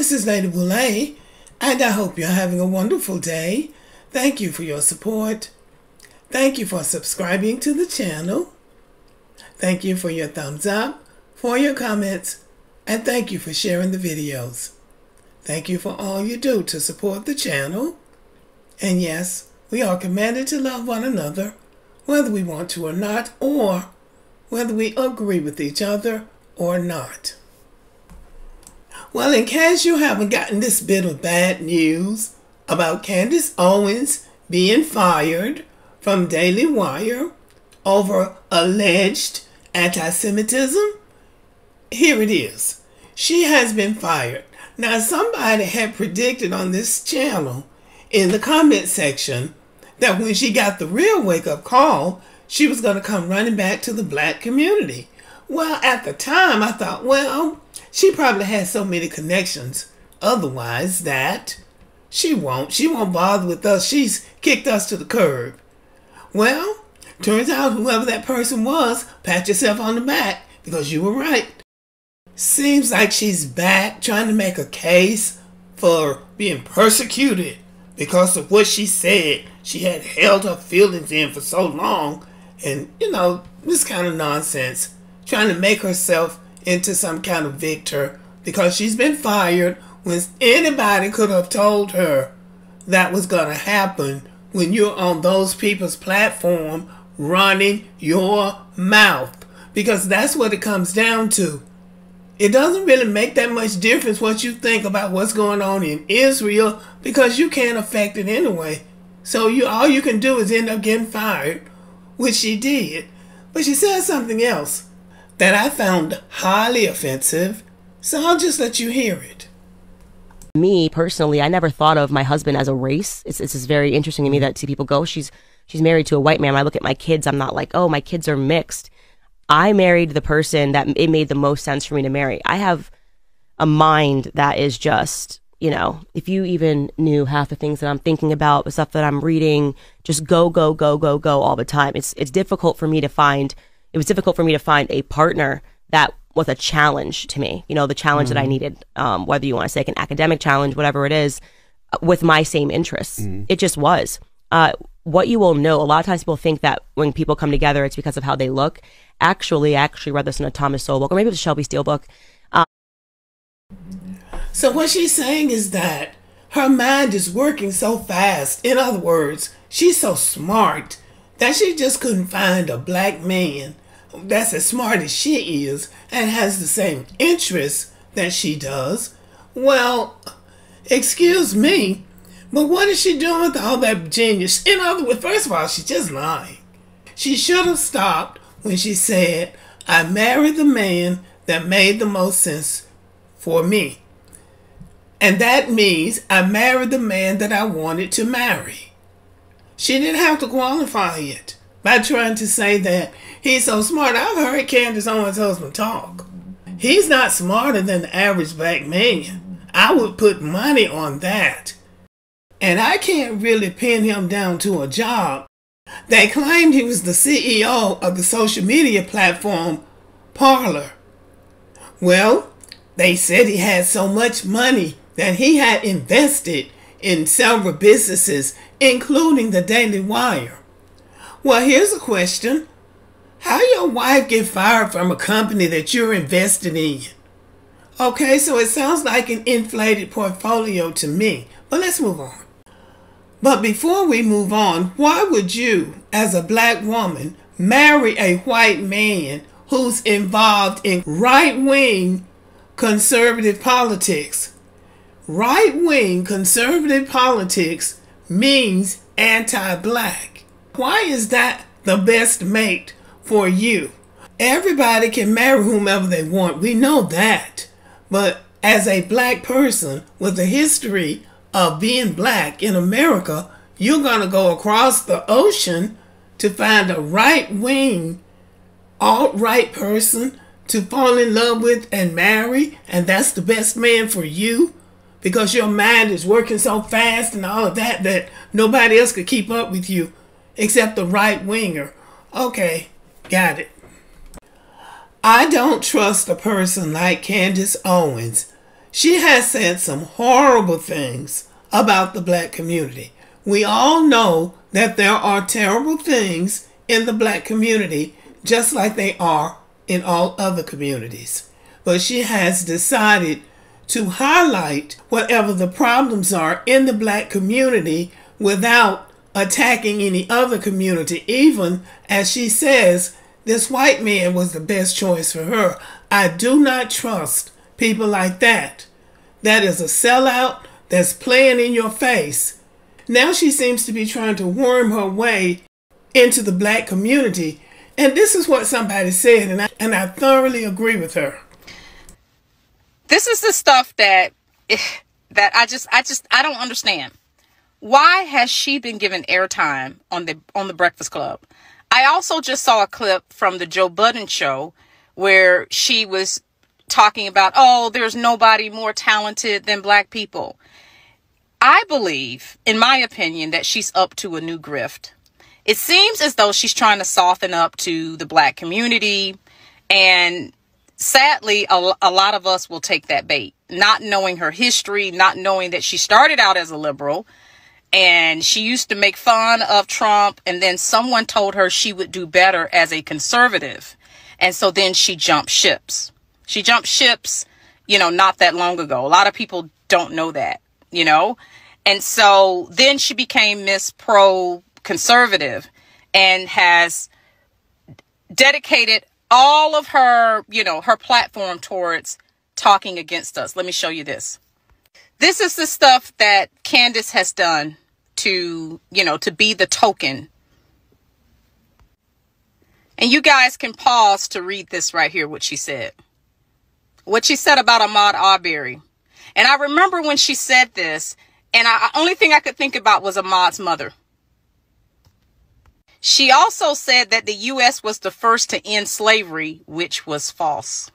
this is Lady Boulay, and I hope you're having a wonderful day. Thank you for your support. Thank you for subscribing to the channel. Thank you for your thumbs up, for your comments, and thank you for sharing the videos. Thank you for all you do to support the channel. And yes, we are commanded to love one another, whether we want to or not, or whether we agree with each other or not. Well, in case you haven't gotten this bit of bad news about Candace Owens being fired from Daily Wire over alleged anti-Semitism, here it is. She has been fired. Now, somebody had predicted on this channel in the comment section that when she got the real wake-up call, she was going to come running back to the black community. Well, at the time, I thought, well, she probably has so many connections otherwise that she won't bother with us. She's kicked us to the curb. Well, turns out whoever that person was, pat yourself on the back because you were right. Seems like she's back trying to make a case for being persecuted because of what she said. She had held her feelings in for so long, and this kind of nonsense, trying to make herself into some kind of victor because she's been fired when anybody could have told her that was going to happen when you're on those people's platform running your mouth, because that's what it comes down to. It doesn't really make that much difference what you think about what's going on in Israel because you can't affect it anyway. So all you can do is end up getting fired, which she did. But she said something else that I found highly offensive, so I'll just let you hear it. Me personally, I never thought of my husband as a race. It's just very interesting to me that see people go, she's married to a white man. When I look at my kids, I'm not like, oh, my kids are mixed. I married the person that it made the most sense for me to marry. I have a mind that is just, if you even knew half the things that I'm thinking about, the stuff that I'm reading, just go all the time. It's difficult for me to find. It was difficult for me to find a partner that was a challenge to me. The challenge that I needed, whether you want to say like an academic challenge, whatever it is, with my same interests. It just was. What you will know, a lot of times people think that when people come together, it's because of how they look. Actually, I actually read this in a Thomas Sowell book, or maybe it was a Shelby Steele book. So what she's saying is that her mind is working so fast. In other words, she's so smart that she just couldn't find a black man that's as smart as she is and has the same interests that she does. Well, excuse me, but what is she doing with all that genius? In other words, first of all, she's just lying. She should have stopped when she said, I married the man that made the most sense for me. And that means I married the man that I wanted to marry. She didn't have to qualify it by trying to say that he's so smart. I've heard Candace Owens' husband talk. He's not smarter than the average black man. I would put money on that. And I can't really pin him down to a job. They claimed he was the CEO of the social media platform Parler. Well, they said he had so much money that he had invested in several businesses, including the Daily Wire. Well, here's a question. How your wife get fired from a company that you're invested in? Okay, so it sounds like an inflated portfolio to me, but let's move on. But before we move on, why would you, as a black woman, marry a white man who's involved in right-wing conservative politics? Right-wing conservative politics means anti-black. Why is that the best mate for you? Everybody can marry whomever they want. We know that. But as a black person with a history of being black in America, you're going to go across the ocean to find a right-wing, alt-right person to fall in love with and marry, and that's the best man for you because your mind is working so fast and all of that nobody else could keep up with you except the right-winger. Okay, got it. I don't trust a person like Candace Owens. She has said some horrible things about the black community. We all know that there are terrible things in the black community, just like they are in all other communities. But she has decided to highlight whatever the problems are in the black community without attacking any other community, even as she says this white man was the best choice for her. I do not trust people like that. That is a sellout that's playing in your face. Now she seems to be trying to worm her way into the black community. And this is what somebody said, and I thoroughly agree with her. This is the stuff that I don't understand. Why has she been given airtime on the Breakfast Club? I also just saw a clip from the Joe Budden show where she was talking about, oh, there's nobody more talented than black people. I believe, in my opinion, that she's up to a new grift. It seems as though she's trying to soften up to the black community. And sadly, a lot of us will take that bait, not knowing her history, not knowing that she started out as a liberal and she used to make fun of Trump. And then someone told her she would do better as a conservative. And so then she jumped ships. She jumped ships, not that long ago. A lot of people don't know that, And so then she became Miss Pro Conservative and has dedicated all of her, her platform towards talking against us. Let me show you this. This is the stuff that Candace has done to be the token. And you guys can pause to read this right here, what she said. What she said about Ahmaud Arbery. And I remember when she said this, and the only thing I could think about was Ahmaud's mother. She also said that the U.S. was the first to end slavery, which was false.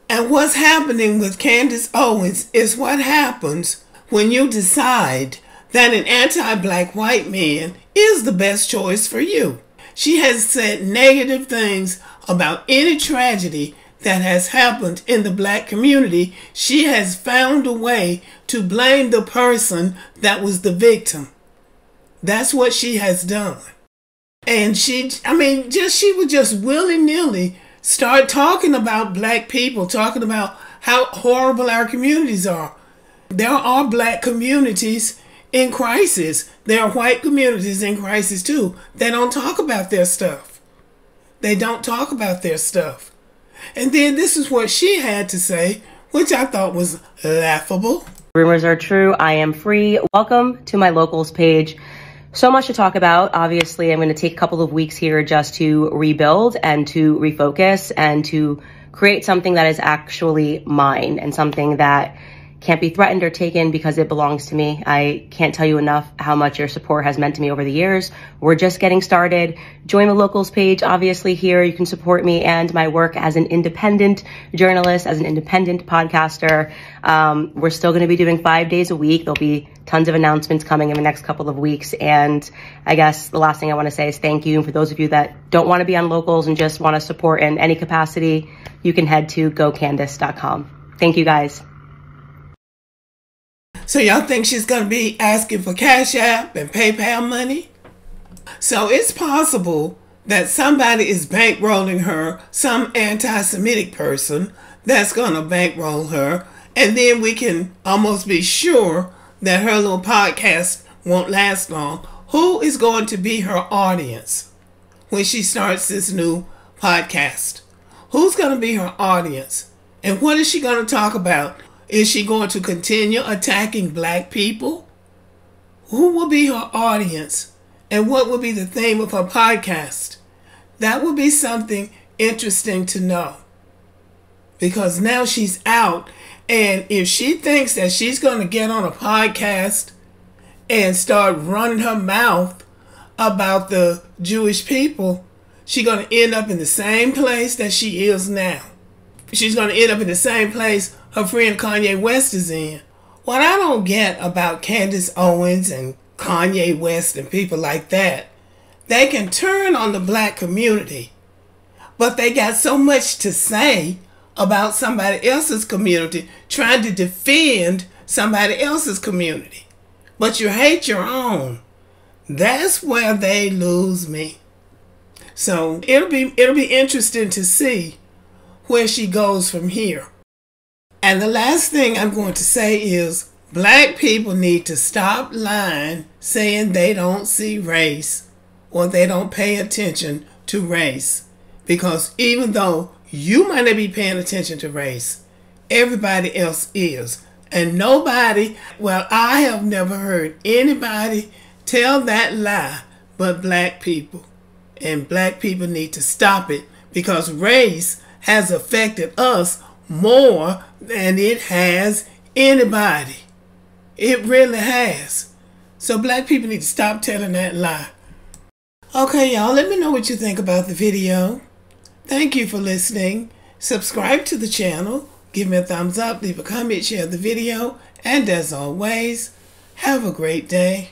And what's happening with Candace Owens is what happens when you decide that an anti-black white man is the best choice for you. She has said negative things about any tragedy that has happened in the black community. She has found a way to blame the person that was the victim. That's what she has done. And she would just willy-nilly start talking about black people, talking about how horrible our communities are. There are black communities in crisis. There are white communities in crisis too. They don't talk about their stuff. They don't talk about their stuff. And then this is what she had to say, which I thought was laughable. Rumors are true. I am free. Welcome to my locals page. So much to talk about. Obviously, I'm going to take a couple of weeks here just to rebuild and to refocus and to create something that is actually mine and something that can't be threatened or taken because it belongs to me. I can't tell you enough how much your support has meant to me over the years. We're just getting started. Join the locals page. Obviously here you can support me and my work as an independent journalist, as an independent podcaster. We're still going to be doing 5 days a week. There'll be tons of announcements coming in the next couple of weeks. And I guess the last thing I want to say is thank you. And for those of you that don't want to be on locals and just want to support in any capacity, you can head to gocandace.com. Thank you guys. So y'all think she's going to be asking for Cash App and PayPal money? So it's possible that somebody is bankrolling her, some anti-Semitic person that's going to bankroll her, and then we can almost be sure that her little podcast won't last long. Who is going to be her audience when she starts this new podcast? Who's going to be her audience? And what is she going to talk about? Is she going to continue attacking black people? Who will be her audience? And what will be the theme of her podcast? That will be something interesting to know. Because now she's out. And if she thinks that she's going to get on a podcast and start running her mouth about the Jewish people, she's going to end up in the same place that she is now. She's going to end up in the same place her friend Kanye West is in. What I don't get about Candace Owens and Kanye West and people like that, they can turn on the black community, but they got so much to say about somebody else's community, trying to defend somebody else's community. But you hate your own. That's where they lose me. So it'll be interesting to see where she goes from here. And the last thing I'm going to say is black people need to stop lying, saying they don't see race or they don't pay attention to race. Because even though you might not be paying attention to race, everybody else is. And nobody, well, I have never heard anybody tell that lie but black people. And black people need to stop it, because race has affected us more than it has anybody. It really has. So black people need to stop telling that lie. Okay, y'all, let me know what you think about the video. Thank you for listening. Subscribe to the channel. Give me a thumbs up. Leave a comment. Share the video. And as always, have a great day.